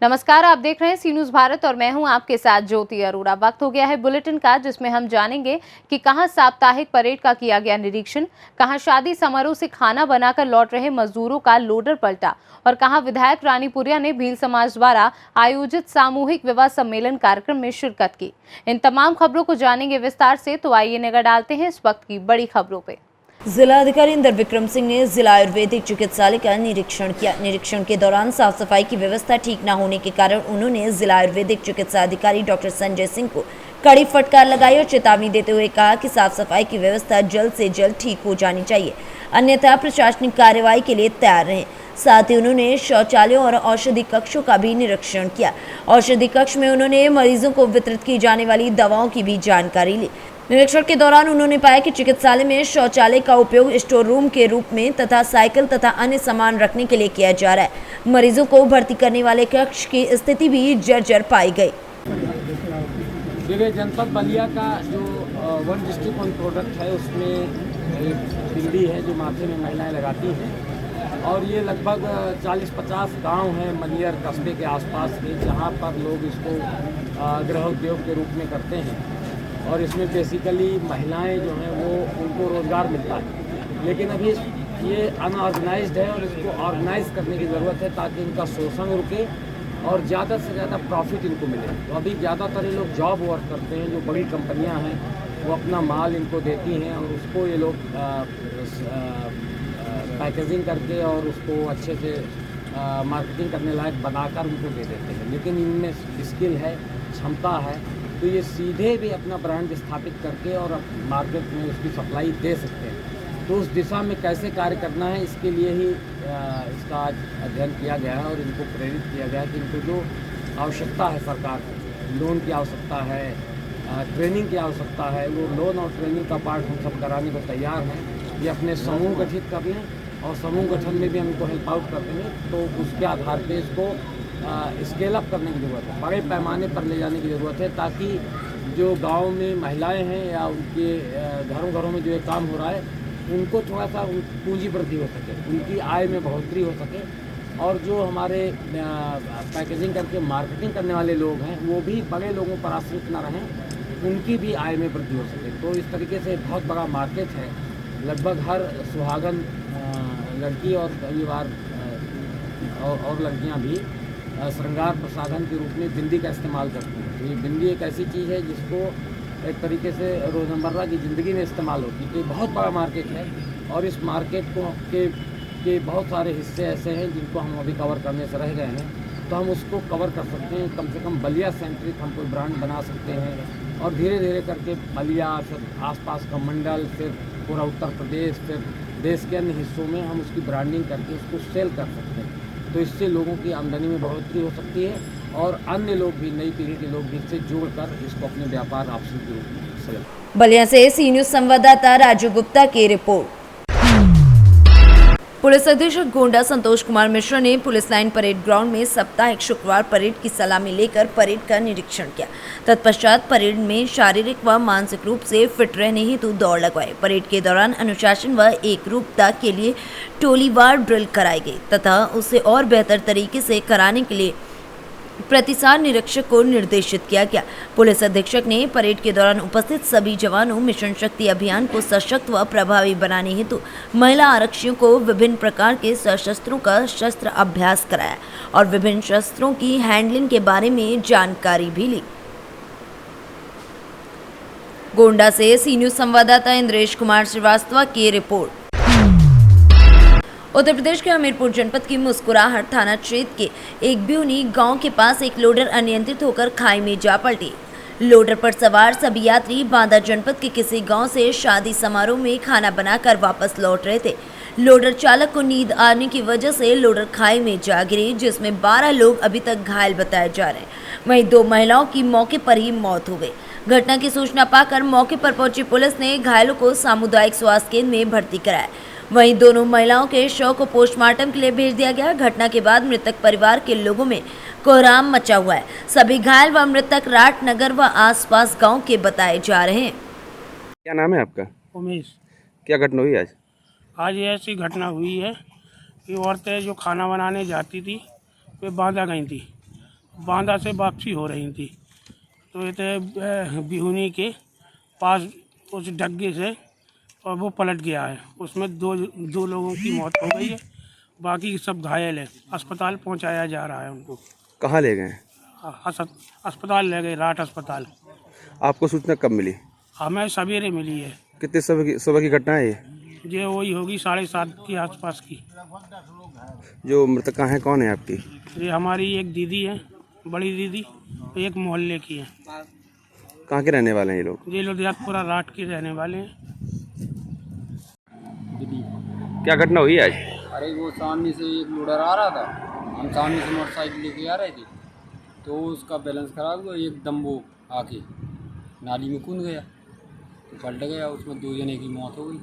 नमस्कार, आप देख रहे हैं सी न्यूज़ भारत और मैं हूं आपके साथ ज्योति अरोड़ा। वक्त हो गया है बुलेटिन का, जिसमें हम जानेंगे कि कहां साप्ताहिक परेड का किया गया निरीक्षण, कहां शादी समारोह से खाना बनाकर लौट रहे मजदूरों का लोडर पलटा और कहां विधायक रानीपुरिया ने भील समाज द्वारा आयोजित सामूहिक विवाह सम्मेलन कार्यक्रम में शिरकत की। इन तमाम खबरों को जानेंगे विस्तार से, तो आइए नजर डालते हैं इस वक्त की बड़ी खबरों पे। जिला अधिकारी इंदर विक्रम सिंह ने जिला आयुर्वेदिक चिकित्सालय का निरीक्षण किया। निरीक्षण के दौरान साफ सफाई की व्यवस्था ठीक न होने के कारण उन्होंने जिला आयुर्वेदिक चिकित्सा अधिकारी डॉक्टर संजय सिंह को कड़ी फटकार लगाई और चेतावनी देते हुए कहा कि साफ सफाई की व्यवस्था जल्द से जल्द ठीक हो जानी चाहिए, अन्यथा प्रशासनिक कार्रवाई के लिए तैयार रहें। साथ ही उन्होंने शौचालयों और औषधि कक्षों का भी निरीक्षण किया। औषधि कक्ष में उन्होंने मरीजों को वितरित की जाने वाली दवाओं की भी जानकारी ली। निरीक्षण के दौरान उन्होंने पाया कि चिकित्सालय में शौचालय का उपयोग स्टोर रूम के रूप में तथा साइकिल तथा अन्य सामान रखने के लिए किया जा रहा है। मरीजों को भर्ती करने वाले कक्ष की स्थिति भी जर्जर पाई गई। जनपद बलिया का जो वन डिस्ट्रिक्ट वन प्रोडक्ट है, उसमें एक बिल्ली है जो माथे में महिलाएं लगाती हैं और ये लगभग 40-50 गांव हैं मलियर कस्बे के आसपास के, जहां पर लोग इसको गृह उद्योग के रूप में करते हैं और इसमें बेसिकली महिलाएं जो हैं वो उनको रोज़गार मिलता है। लेकिन अभी ये अनऑर्गेनाइज्ड है और इसको ऑर्गेनाइज करने की ज़रूरत है ताकि इनका शोषण रुके और ज़्यादा से ज़्यादा प्रॉफिट इनको मिले। तो अभी ज़्यादातर ये लोग जॉब वर्क करते हैं, जो बड़ी कंपनियां हैं वो अपना माल इनको देती हैं और उसको ये लोग पैकेजिंग करके और उसको अच्छे से मार्केटिंग करने लायक बनाकर उनको दे देते हैं। लेकिन इनमें स्किल है, क्षमता है, तो ये सीधे भी अपना ब्रांड स्थापित करके और मार्केट में उसकी सप्लाई दे सकते हैं। तो उस दिशा में कैसे कार्य करना है, इसके लिए ही इसका अध्ययन किया गया है और इनको प्रेरित किया गया है कि इनको जो आवश्यकता है, सरकार लोन की आवश्यकता है, ट्रेनिंग की आवश्यकता है, वो लोन और ट्रेनिंग का पार्ट हम सब कराने को तैयार हैं। ये अपने समूह गठित कर लें और समूह गठन में भी हम इनको हेल्प आउट कर देंगे, तो उसके आधार पर इसको स्केल अप करने की ज़रूरत है, बड़े पैमाने पर ले जाने की ज़रूरत है, ताकि जो गांव में महिलाएं हैं या उनके घरों में जो ये काम हो रहा है उनको थोड़ा सा पूंजी वृद्धि हो सके, उनकी आय में बढ़ोतरी हो सके और जो हमारे पैकेजिंग करके मार्केटिंग करने वाले लोग हैं वो भी बड़े लोगों पर आश्रित न रहें, उनकी भी आय में वृद्धि हो सके। तो इस तरीके से बहुत बड़ा मार्केट है। लगभग हर सुहागन लड़की और कई बार और लड़कियाँ भी श्रृंगार प्रसाधन के रूप में बिंदी का इस्तेमाल करती हैं। तो ये बिंदी एक ऐसी चीज़ है जिसको एक तरीके से रोज़मर्रा की ज़िंदगी में इस्तेमाल होती है। तो ये बहुत बड़ा मार्केट है और इस मार्केट को के बहुत सारे हिस्से ऐसे हैं जिनको हम अभी कवर करने से रह गए हैं, तो हम उसको कवर कर सकते हैं। कम से कम बलिया सेंट्रिक हम कोई ब्रांड बना सकते हैं और धीरे धीरे करके बलिया, फिर आसपास का मंडल, फिर पूरा उत्तर प्रदेश, फिर देश के अन्य हिस्सों में हम उसकी ब्रांडिंग करके उसको सेल कर सकते हैं। तो इससे लोगों की आमदनी में बढ़ोतरी हो सकती है और अन्य लोग भी, नई पीढ़ी के लोग भी इससे जुड़कर इसको अपने व्यापार ऑप्शन के रूप में सेल। बलिया से सी न्यूज़ संवाददाता राजू गुप्ता की रिपोर्ट। पुलिस अधीक्षक गोंडा संतोष कुमार मिश्रा ने पुलिस लाइन परेड ग्राउंड में साप्ताहिक शुक्रवार परेड की सलामी लेकर परेड का निरीक्षण किया। तत्पश्चात परेड में शारीरिक व मानसिक रूप से फिट रहने हेतु दौड़ लगवाई। परेड के दौरान अनुशासन व एकरूपता के लिए टोलीवार ड्रिल कराई गई तथा उसे और बेहतर तरीके से कराने के लिए प्रतिसार निरीक्षक को निर्देशित किया गया। पुलिस अधीक्षक ने परेड के दौरान उपस्थित सभी जवानों मिशन शक्ति अभियान को सशक्त व प्रभावी बनाने हेतु महिला आरक्षियों को विभिन्न प्रकार के सशस्त्रों का शस्त्र अभ्यास कराया और विभिन्न शस्त्रों की हैंडलिंग के बारे में जानकारी भी ली। गोंडा से सी न्यूज़ संवाददाता इंद्रेश कुमार श्रीवास्तव की रिपोर्ट। उत्तर प्रदेश के हमीरपुर जनपद की मुस्कुराहट थाना क्षेत्र के एक ब्यूनी गांव के पास एक लोडर अनियंत्रित होकर खाई में जा पलटी। लोडर पर सवार सभी यात्री बांदा जनपद के किसी गांव से शादी समारोह में खाना बनाकर वापस लौट रहे थे। लोडर चालक को नींद आने की वजह से लोडर खाई में जा गिरी, जिसमें 12 लोग अभी तक घायल बताए जा रहे हैं। वहीं 2 महिलाओं की मौके पर ही मौत हो गई। घटना की सूचना पाकर मौके पर पहुंची पुलिस ने घायलों को सामुदायिक स्वास्थ्य केंद्र में भर्ती कराया। वहीं दोनों महिलाओं के शव को पोस्टमार्टम के लिए भेज दिया गया। घटना के बाद मृतक परिवार के लोगों में कोहराम मचा हुआ है। सभी घायल व मृतक राटनगर व आसपास गांव के बताए जा रहे हैं। क्या नाम है आपका? उमेश। क्या घटना हुई आज? आज ऐसी घटना हुई है कि औरतें जो खाना बनाने जाती थी वे बांधा गई थी बांदा से वापसी हो रही थी, तो ये बिहुनी के पास उस डग्गे से और वो पलट गया है। उसमें दो लोगों की मौत हो गई है, बाकी सब घायल है। अस्पताल पहुंचाया जा रहा है उनको। कहाँ ले गए? अस्पताल ले गए, राट अस्पताल। आपको सूचना कब मिली? हमें सवेरे मिली है। कितने सुबह की घटना है ये वही होगी 7:30 के आसपास की। जो मृतका हैं कौन है आपकी? ये हमारी एक दीदी है, बड़ी दीदी, एक मोहल्ले की है। कहाँ के रहने वाले हैं ये लोग? ये लुधियानपुरा राट के रहने वाले हैं। क्या घटना हुई आज? अरे वो सामने से एक लोडर आ रहा था, हम सामने से मोटरसाइकिल लेके आ रहे थे, तो उसका बैलेंस खराब हुआ, एकदम वो आके नाली में कूद गया, तो पलट गया। उसमें 2 जने की मौत हो गई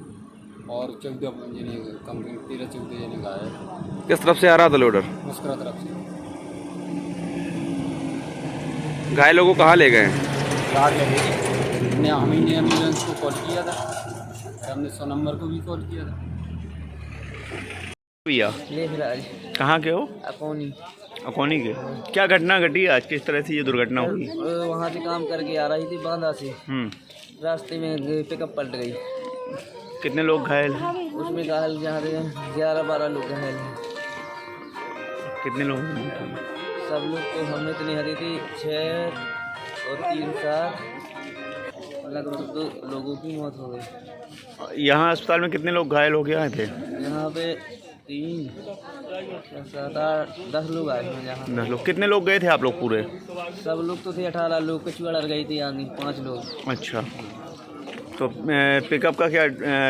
और 14 जने, कम से कम 13-14 जने घायल। किस तरफ से आ रहा था लोडर? मुस्कुरा तरफ से। घायलों को कहाँ ले गए? रात लगे, हमने एम्बुलेंस को कॉल किया था, हमने 100 नंबर को भी कॉल किया था। भैया कहाँ के हो? अकोनी के। क्या घटना घटी आज? किस तरह से ये दुर्घटना हुई? वहाँ से काम करके आ रही थी बांदा से, रास्ते में पिकअप पलट गई। कितने लोग घायल? उसमें घायल 11-12 लोग घायल हैं। कितने लोग? सब लोग तो हमें इतनी हरी थी, 6 और 3-7 लगभग 2 लोगों की मौत हो गई। यहाँ अस्पताल में कितने लोग घायल हो गए थे? यहाँ पे 3, 7, 8, 10 लोग आए हैं यहाँ। 10 लोग। कितने लोग गए थे आप लोग पूरे? सब लोग तो थे 18 लोग, कचुआ डर गई थी आगे 5 लोग। अच्छा, तो पिकअप का क्या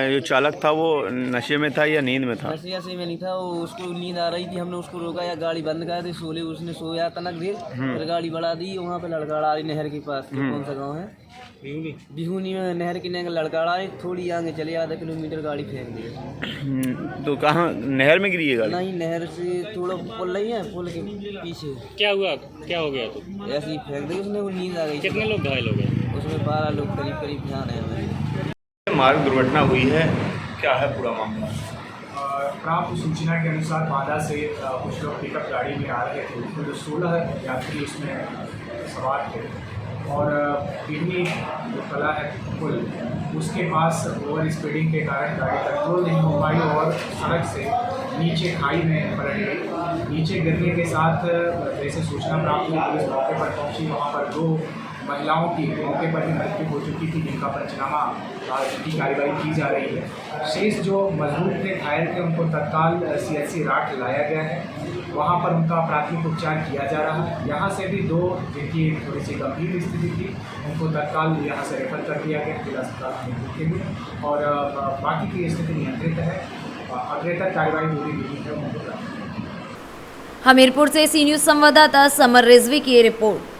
जो चालक था वो नशे में था या नींद में था? नशे में नहीं था, वो उसको नींद आ रही थी, हमने उसको रोका या गाड़ी बंद कर दी, सोले उसने सोया तनक देर, फिर गाड़ी बढ़ा दी। वहाँ पे लड़का नहर के पास, कौन सा गाँव है? बिहुनी में नहर के लड़का थोड़ी आगे चले, आधा किलोमीटर गाड़ी फेंक दी। तो कहाँ नहर में गिरी है गाड़ी? नहीं, नहर से थोड़ा पुल नहीं है, पुल के पीछे। क्या हुआ? क्या हो गया? तो ऐसे ही फेंक दी उसने, वो नींद आ गई। कितने लोग घायल हो गए? उसमें 12 लोग करीब ध्यान है हमें। मार्ग दुर्घटना हुई है, क्या है पूरा मामला? प्राप्त सूचना के अनुसार बांदा से कुछ लोग पिकअप गाड़ी में आ रहे थे, उसमें जो 16 यात्री उसमें सवार थे और बिजली जो कला है पुल, उसके पास ओवर स्पीडिंग के कारण गाड़ी कंट्रोल नहीं हो पाई और सड़क से नीचे खाई में पलट गई। नीचे गिरने के साथ जैसे सूचना प्राप्त हुई, पुलिस मौके पर पहुंची। वहां पर 2 महिलाओं की मौके पर ही मृत्यु हो चुकी थी, जिनका पंचनामा की कार्रवाई की जा रही है। शेष जो मजदूर थे, घायल थे, उनको तत्काल CHC राट लाया गया है। वहाँ पर उनका प्राथमिक उपचार किया जा रहा है। यहाँ से भी 2 जिनकी थोड़ी सी गंभीर स्थिति थी, उनको तत्काल यहाँ से रेफर कर दिया गया जिला अस्पताल के लिए और बाकी की स्थिति नियंत्रित है। अग्रेतर कार्रवाई पूरी नहीं है उनको। हमीरपुर से सी न्यूज संवाददाता समर रिजवी की रिपोर्ट।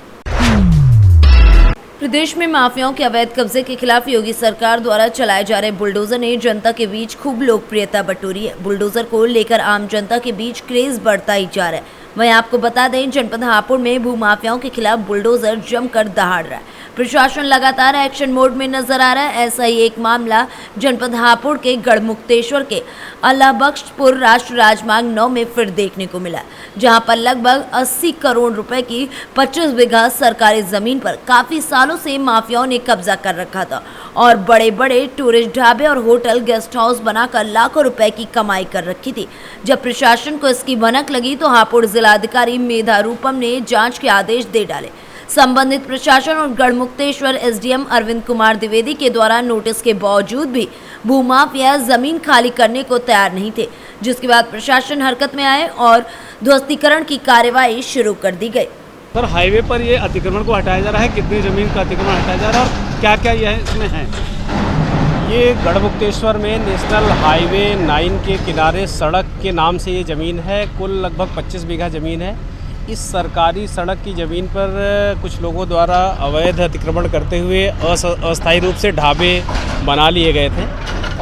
प्रदेश में माफियाओं के अवैध कब्जे के खिलाफ योगी सरकार द्वारा चलाए जा रहे बुलडोजर ने जनता के बीच खूब लोकप्रियता बटोरी है। बुलडोजर को लेकर आम जनता के बीच क्रेज बढ़ता ही जा रहा है। वहीं आपको बता दें, जनपद हापुड़ में भूमाफियाओं के खिलाफ बुलडोजर जमकर दहाड़ रहा है। प्रशासन लगातार एक्शन मोड में नजर आ रहा है। ऐसा ही एक मामला जनपद हापुड़ के गढ़मुक्तेश्वर के अल्लाहबख्शपुर राष्ट्रीय राजमार्ग 9 में फिर देखने को मिला, जहां पर लगभग 80 करोड़ रुपए की 25 बीघा सरकारी जमीन पर काफी सालों से माफियाओं ने कब्जा कर रखा था और बड़े बड़े टूरिस्ट ढाबे और होटल गेस्ट हाउस बनाकर लाखों रुपए की कमाई कर रखी थी। जब प्रशासन को इसकी भनक लगी तो हापुड़ जिलाधिकारी मेधा रूपम ने जांच के आदेश दे डाले। संबंधित प्रशासन और गढ़मुक्तेश्वर SDM अरविंद कुमार द्विवेदी के द्वारा नोटिस के बावजूद भी भूमाफिया जमीन खाली करने को तैयार नहीं थे, जिसके बाद प्रशासन हरकत में आए और ध्वस्तीकरण की कार्यवाही शुरू कर दी गई। सर, हाईवे पर ये अतिक्रमण को हटाया जा रहा है, कितनी जमीन का अतिक्रमण हटाया जा रहा है और क्या क्या यह इसमें है? ये गढ़मुक्तेश्वर में नेशनल हाईवे 9 के किनारे सड़क के नाम से ये ज़मीन है। कुल लगभग 25 बीघा ज़मीन है। इस सरकारी सड़क की ज़मीन पर कुछ लोगों द्वारा अवैध अतिक्रमण करते हुए अस्थायी रूप से ढाबे बना लिए गए थे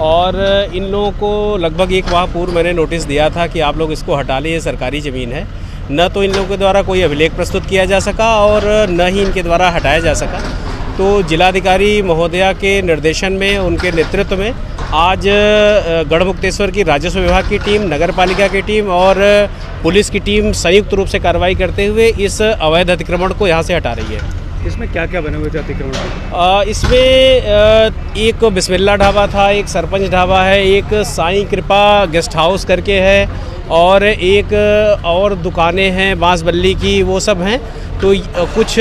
और इन लोगों को लगभग 1 माह पूर्व मैंने नोटिस दिया था कि आप लोग इसको हटा लिए, सरकारी ज़मीन है। न तो इन लोगों के द्वारा कोई अभिलेख प्रस्तुत किया जा सका और न ही इनके द्वारा हटाया जा सका। तो जिलाधिकारी महोदया के निर्देशन में, उनके नेतृत्व में आज गढ़मुक्तेश्वर की राजस्व विभाग की टीम, नगर पालिका की टीम और पुलिस की टीम संयुक्त रूप से कार्रवाई करते हुए इस अवैध अतिक्रमण को यहाँ से हटा रही है। इसमें क्या क्या बने हुए थे अतिक्रमण? इसमें एक बिस्मिल्ला ढाबा था, एक सरपंच ढाबा है, एक साईं कृपा गेस्ट हाउस करके है और एक और दुकानें हैं बांस बल्ली की, वो सब हैं। तो कुछ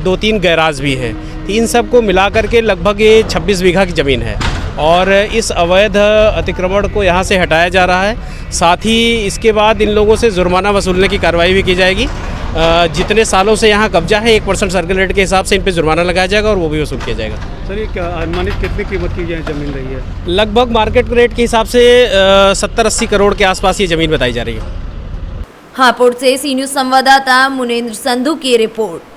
2-3 गैराज भी हैं। इन सब को मिला करके लगभग ये 26 बीघा की ज़मीन है और इस अवैध अतिक्रमण को यहाँ से हटाया जा रहा है। साथ ही इसके बाद इन लोगों से जुर्माना वसूलने की कार्रवाई भी की जाएगी। जितने सालों से यहाँ कब्जा है 1% सर्कल रेट के हिसाब से इन पे जुर्माना लगाया जाएगा और वो भी वसूल किया जाएगा। सर, ये क्या अनुमानित कितनी कीमत की यहाँ ज़मीन रही है? लगभग मार्केट रेट के हिसाब से 70-80 करोड़ के आसपास ये ज़मीन बताई जा रही है। हापुड़ से सी न्यूज संवाददाता मुनेंद्र संधू की रिपोर्ट।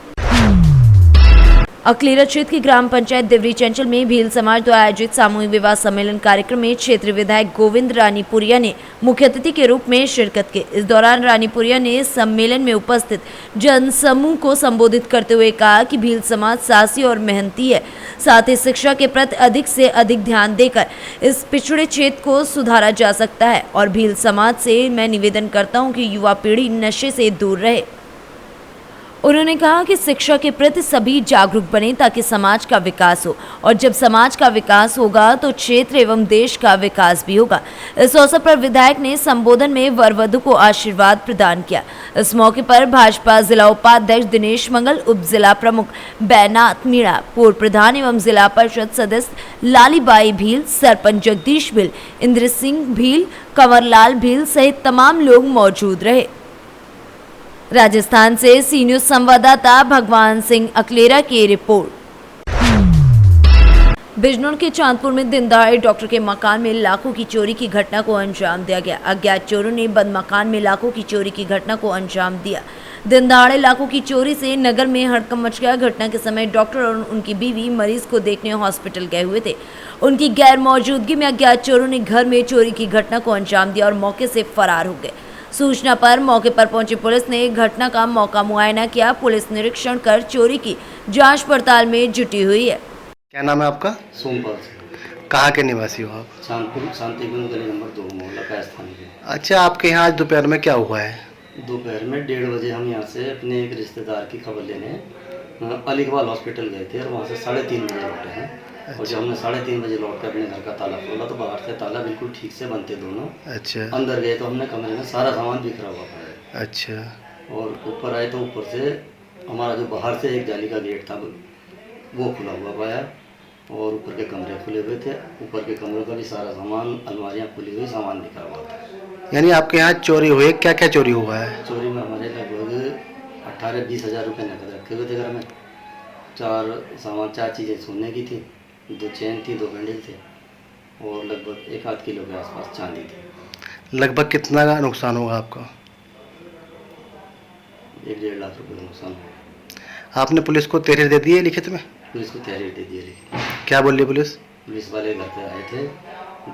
अकलेरा क्षेत्र की ग्राम पंचायत देवरी चंचल में भील समाज द्वारा आयोजित सामूहिक विवाह सम्मेलन कार्यक्रम में क्षेत्रीय विधायक गोविंद रानीपुरिया ने मुख्य अतिथि के रूप में शिरकत की। इस दौरान रानीपुरिया ने सम्मेलन में उपस्थित जन समूह को संबोधित करते हुए कहा कि भील समाज साहसी और मेहनती है, साथ ही शिक्षा के प्रति अधिक से अधिक ध्यान देकर इस पिछड़े क्षेत्र को सुधारा जा सकता है और भील समाज से मैं निवेदन करता हूँ कि युवा पीढ़ी नशे से दूर रहे। उन्होंने कहा कि शिक्षा के प्रति सभी जागरूक बने ताकि समाज का विकास हो और जब समाज का विकास होगा तो क्षेत्र एवं देश का विकास भी होगा। इस अवसर पर विधायक ने संबोधन में वर वधु को आशीर्वाद प्रदान किया। इस मौके पर भाजपा जिला उपाध्यक्ष दिनेश मंगल, उप जिला प्रमुख बैनाथ मीणा, पूर्व प्रधान एवं जिला परिषद सदस्य लालीबाई भील, सरपंच जगदीश भील, इंद्र सिंह भील, कंवरलाल भील सहित तमाम लोग मौजूद रहे। राजस्थान से सी न्यूज संवाददाता भगवान सिंह अकलेरा की रिपोर्ट। बिजनौर के चांदपुर में दिन दहाड़े डॉक्टर के मकान में लाखों की चोरी की घटना को अंजाम दिया गया। अज्ञात चोरों ने बंद मकान में लाखों की चोरी की घटना को अंजाम दिया। दिन दहाड़े लाखों की चोरी से नगर में हड़कंप मच गया। घटना के समय डॉक्टर और उनकी बीवी मरीज को देखने हॉस्पिटल गए हुए थे। उनकी गैर मौजूदगी में अज्ञात चोरों ने घर में चोरी की घटना को अंजाम दिया और मौके से फरार हो गए। सूचना पर मौके पर पहुंची पुलिस ने घटना का मौका मुआयना किया। पुलिस निरीक्षण कर चोरी की जांच पड़ताल में जुटी हुई है। क्या नाम है आपका? सोमपाल। कहाँ के निवासी हो आप? चांदपुर शांतिकुंज गली नंबर 2 मोहल्ला का स्थानीय। अच्छा, आपके यहाँ आज दोपहर में क्या हुआ है? दोपहर में 1:30 बजे हम यहाँ से अपने एक रिश्तेदार की खबर लेने अलीकवाल हॉस्पिटल गए थे और वहाँ से 3:30 बजे लौटे हैं। और जब हमने 3:30 बजे लौट कर अपने घर का ताला खोला तो बाहर से ताला बिल्कुल ठीक से बंद थे दोनों। अच्छा। अंदर गए तो हमने कमरे में सारा सामान बिखरा हुआ पाया। अच्छा। और ऊपर आए तो ऊपर से हमारा जो बाहर से एक जाली का गेट था वो खुला हुआ पाया और ऊपर के कमरे खुले हुए थे। ऊपर के कमरों का भी सारा सामान, अलमारियाँ खुली हुई, सामान बिखरा हुआ था। यानी आपके यहाँ चोरी हुई, क्या क्या चोरी हुआ है? चोरी में हमारे लगभग 18-20 हज़ार रुपये नकद रखे हुए थे घर में। 4 चीज़ें सोने की थी, 2 चैन थी, 2 बैंडल थे और लगभग 1-8 किलो के आसपास चांदी थी। लगभग कितना का नुकसान होगा आपका? 1-1.5 लाख रुपये का नुकसान हुआ। आपने पुलिस को तहरीर दे दी है लिखित में? पुलिस को तहरीर दे दी है लिखित। क्या बोल रही पुलिस? पुलिस वाले घर पे आए थे,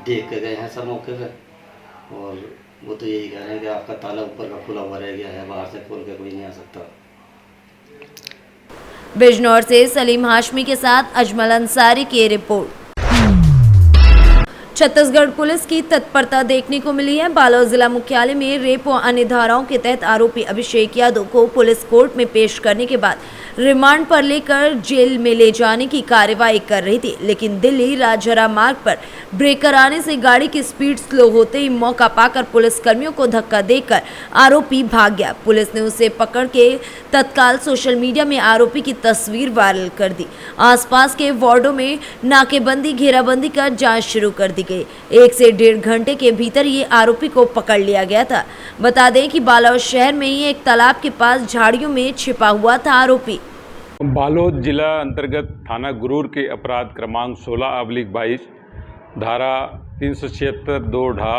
देख के गए हैं सब मौके पे और वो तो यही कह रहे हैं कि आपका ताला ऊपर का खुला हुआ रह गया है, बाहर से खोल के कोई नहीं आ सकता। बिजनौर से सलीम हाशमी के साथ अजमल अंसारी की रिपोर्ट। छत्तीसगढ़ पुलिस की तत्परता देखने को मिली है। बालोद जिला मुख्यालय में रेप व अन्य धाराओं के तहत आरोपी अभिषेक यादव को पुलिस कोर्ट में पेश करने के बाद रिमांड पर लेकर जेल में ले जाने की कार्रवाई कर रही थी, लेकिन दिल्ली राजहरा मार्ग पर ब्रेकर आने से गाड़ी की स्पीड स्लो होते ही मौका पाकर पुलिस कर्मियों को धक्का देकर आरोपी भाग गया। पुलिस ने उसे पकड़ के तत्काल सोशल मीडिया में आरोपी की तस्वीर वायरल कर दी। आसपास के वार्डों में नाकेबंदी, घेराबंदी कर जांच शुरू कर दी गई। 1 से 1.5 घंटे के भीतर ये आरोपी को पकड़ लिया गया था। बता दें कि बालोद शहर में ही एक तालाब के पास झाड़ियों में छिपा हुआ था आरोपी। बालोद जिला अंतर्गत थाना गुरूर के अपराध क्रमांक 16/22 धारा 376 2 ढा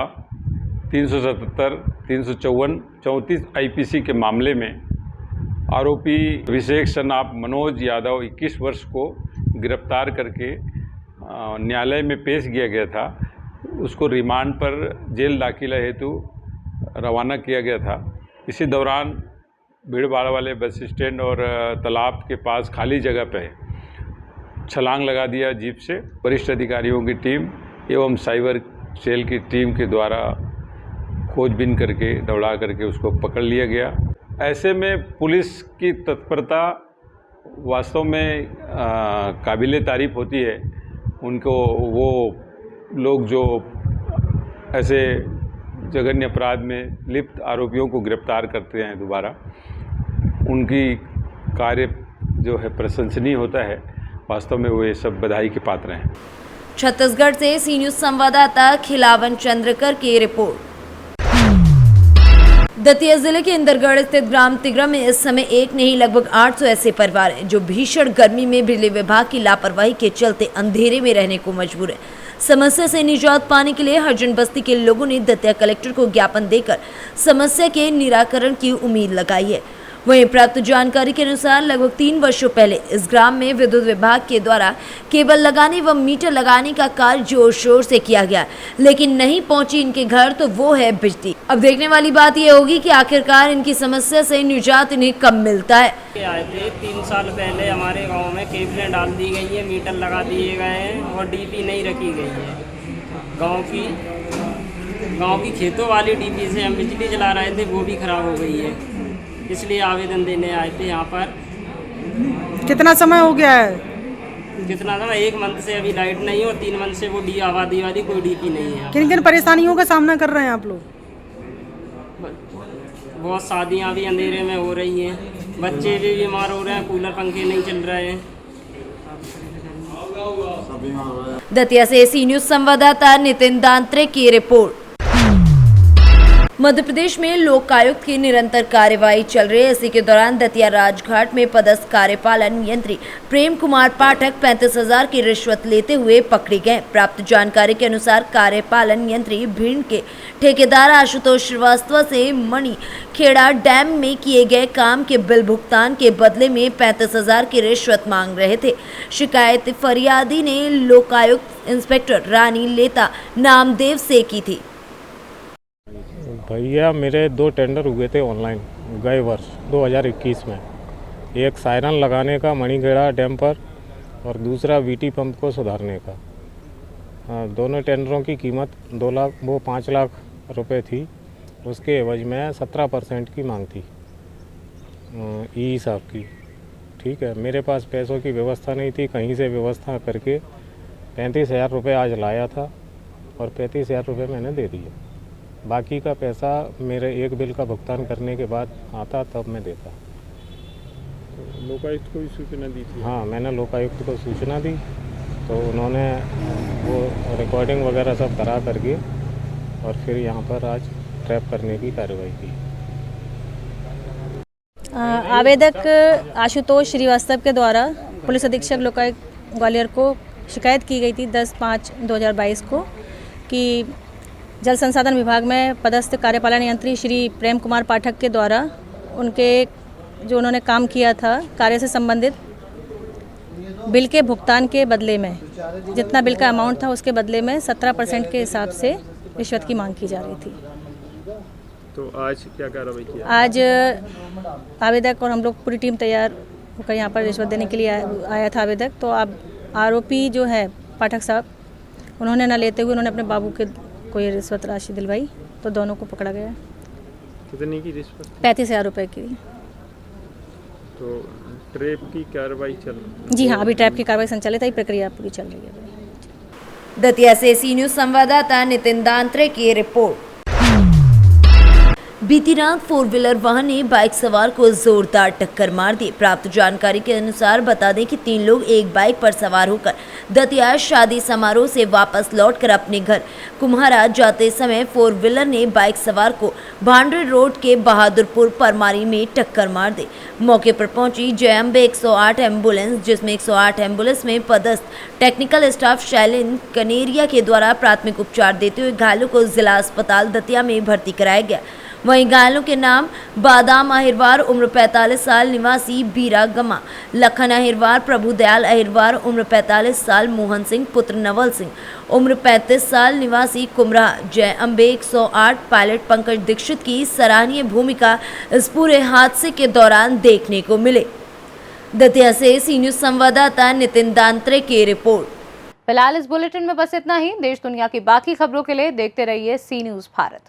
377 354 34 IPC के मामले में आरोपी अभिषेक सन ऑफ मनोज यादव 21 वर्ष को गिरफ्तार करके न्यायालय में पेश किया गया था। उसको रिमांड पर जेल दाखिला हेतु रवाना किया गया था। इसी दौरान भीड़ भाड़ वाले बस स्टैंड और तालाब के पास खाली जगह पे छलांग लगा दिया जीप से। वरिष्ठ अधिकारियों की टीम एवं साइबर सेल की टीम के द्वारा खोजबीन करके दौड़ा करके उसको पकड़ लिया गया। ऐसे में पुलिस की तत्परता वास्तव में काबिले तारीफ़ होती है। उनको वो लोग जो ऐसे जघन्य अपराध में लिप्त आरोपियों को गिरफ्तार करते हैं दोबारा, उनकी कार्य जो है प्रशंसनीय होता है। वास्तव में वो ये सब बधाई के पात्र हैं। छत्तीसगढ़ से सी न्यूज़ संवाददाता खिलावन चंद्रकर की रिपोर्ट। दतिया जिले के इंदरगढ़ स्थित ग्राम तिगरा में इस समय एक नहीं लगभग 800 ऐसे परिवार हैं जो भीषण गर्मी में बिजली विभाग की लापरवाही के चलते अंधेरे में रहने को मजबूर है। समस्या से निजात पाने के लिए हरजन बस्ती के लोगों ने दतिया कलेक्टर को ज्ञापन देकर समस्या के निराकरण की उम्मीद लगाई है। वहीं प्राप्त जानकारी के अनुसार लगभग 3 वर्षों पहले इस ग्राम में विद्युत विभाग के द्वारा केबल लगाने व मीटर लगाने का कार्य जोर शोर से किया गया, लेकिन नहीं पहुंची इनके घर तो वो है बिजली। अब देखने वाली बात यह होगी कि आखिरकार इनकी समस्या से निजात इन्हें कब मिलता है। आए थे 3 साल पहले हमारे गाँव में केबलें डाल दी गई है, मीटर लगा दिए गए हैं और डीपी नहीं रखी गई है। गाँव की खेतों वाली डीपी से हम बिजली चला रहे थे, वो भी खराब हो गई है, इसलिए आवेदन देने आए थे यहाँ पर। कितना समय हो गया है? कितना समय? 1 मंथ से अभी लाइट नहीं है और 3 मंथ से वो आबादी कोई डीपी नहीं है। किन किन परेशानियों का सामना कर रहे हैं आप लोग? बहुत शादियाँ भी अंधेरे में हो रही हैं, बच्चे भी बीमार हो रहे हैं, कूलर पंखे नहीं चल रहे हैं। दतिया से सी न्यूज़ संवाददाता नितिन दांत्रे की रिपोर्ट। मध्य प्रदेश में लोकायुक्त की निरंतर कार्यवाही चल रही है। इसी के दौरान दतिया राजघाट में पदस्थ कार्यपालन यंत्री प्रेम कुमार पाठक 35,000 की रिश्वत लेते हुए पकड़े गए। प्राप्त जानकारी के अनुसार कार्यपालन यंत्री भिंड के ठेकेदार आशुतोष श्रीवास्तव से मणि खेड़ा डैम में किए गए काम के बिल भुगतान के बदले में 35,000 की रिश्वत मांग रहे थे। शिकायत फरियादी ने लोकायुक्त इंस्पेक्टर रानी लेता नामदेव से की थी। भैया मेरे 2 टेंडर हुए थे ऑनलाइन गए वर्ष 2021 में। एक सायरन लगाने का मणिखेड़ा डैम पर और दूसरा वीटी पंप को सुधारने का। दोनों टेंडरों की कीमत 2 लाख वो 5 लाख रुपए थी। उसके एवज में 17% की मांग थी ई हिसाब की। ठीक है, मेरे पास पैसों की व्यवस्था नहीं थी, कहीं से व्यवस्था करके 35,000 रुपये आज लाया था और 35,000 रुपये मैंने दे दिए। बाकी का पैसा मेरे एक बिल का भुगतान करने के बाद आता तब मैं देता। लोकायुक्त को भी सूचना दी थी? हाँ, मैंने लोकायुक्त को सूचना दी तो उन्होंने वो रिकॉर्डिंग वगैरह सब करा करके और फिर यहाँ पर आज ट्रैप करने की कार्रवाई की। आवेदक आशुतोष श्रीवास्तव के द्वारा पुलिस अधीक्षक लोकायुक्त ग्वालियर को शिकायत की गई थी 10/5/2022 को कि जल संसाधन विभाग में पदस्थ कार्यपालन यंत्री श्री प्रेम कुमार पाठक के द्वारा उनके जो उन्होंने काम किया था कार्य से संबंधित बिल के भुगतान के बदले में जितना बिल का अमाउंट था उसके बदले में 17% के हिसाब से रिश्वत की मांग की जा रही थी। तो आज क्या कार्रवाई की? आज आवेदक और हम लोग पूरी टीम तैयार होकर यहाँ पर रिश्वत देने के लिए आया था आवेदक। तो अब आरोपी जो है पाठक साहब, उन्होंने न लेते हुए उन्होंने अपने बाबू के कोई रिश्वत राशि दिलवाई तो दोनों को पकड़ा गया। कितने की रिश्वत? 35,000 रुपये की। तो ट्रैप की कार्रवाई चल रही? जी हाँ, अभी ट्रैप की कार्रवाई संचालित है, प्रक्रिया पूरी चल रही है। दतिया से सी न्यूज़ संवाददाता नितिन दांत्रे की रिपोर्ट। बीती रात 4 व्हीलर वाहन ने बाइक सवार को जोरदार टक्कर मार दी। प्राप्त जानकारी के अनुसार बता दें कि 3 लोग एक बाइक पर सवार होकर दतिया शादी समारोह से वापस लौटकर अपने घर कुम्हारा जाते समय 4 व्हीलर ने बाइक सवार को भांडरे रोड के बहादुरपुर परमारी में टक्कर मार दी। मौके पर पहुंची जय अम्बे 108 एम्बुलेंस, जिसमें 108 एम्बुलेंस में पदस्थ टेक्निकल स्टाफ शैलिन कनेरिया के द्वारा प्राथमिक उपचार देते हुए घायलों को जिला अस्पताल दतिया में भर्ती कराया गया। वहीं घायलों के नाम बादाम अहिरवार उम्र 45 साल निवासी बीरा गमा, लखन अहिरवार, प्रभुदयाल अहिरवार उम्र 45 साल, मोहन सिंह पुत्र नवल सिंह उम्र 35 साल निवासी कुमरा, जय अम्बे 108 पायलट पंकज दीक्षित की सराहनीय भूमिका इस पूरे हादसे के दौरान देखने को मिले। दतिया से सी न्यूज़ संवाददाता नितिन दांत्रे की रिपोर्ट। फिलहाल इस बुलेटिन में बस इतना ही। देश दुनिया की बाकी खबरों के लिए देखते रहिए सी न्यूज़ भारत।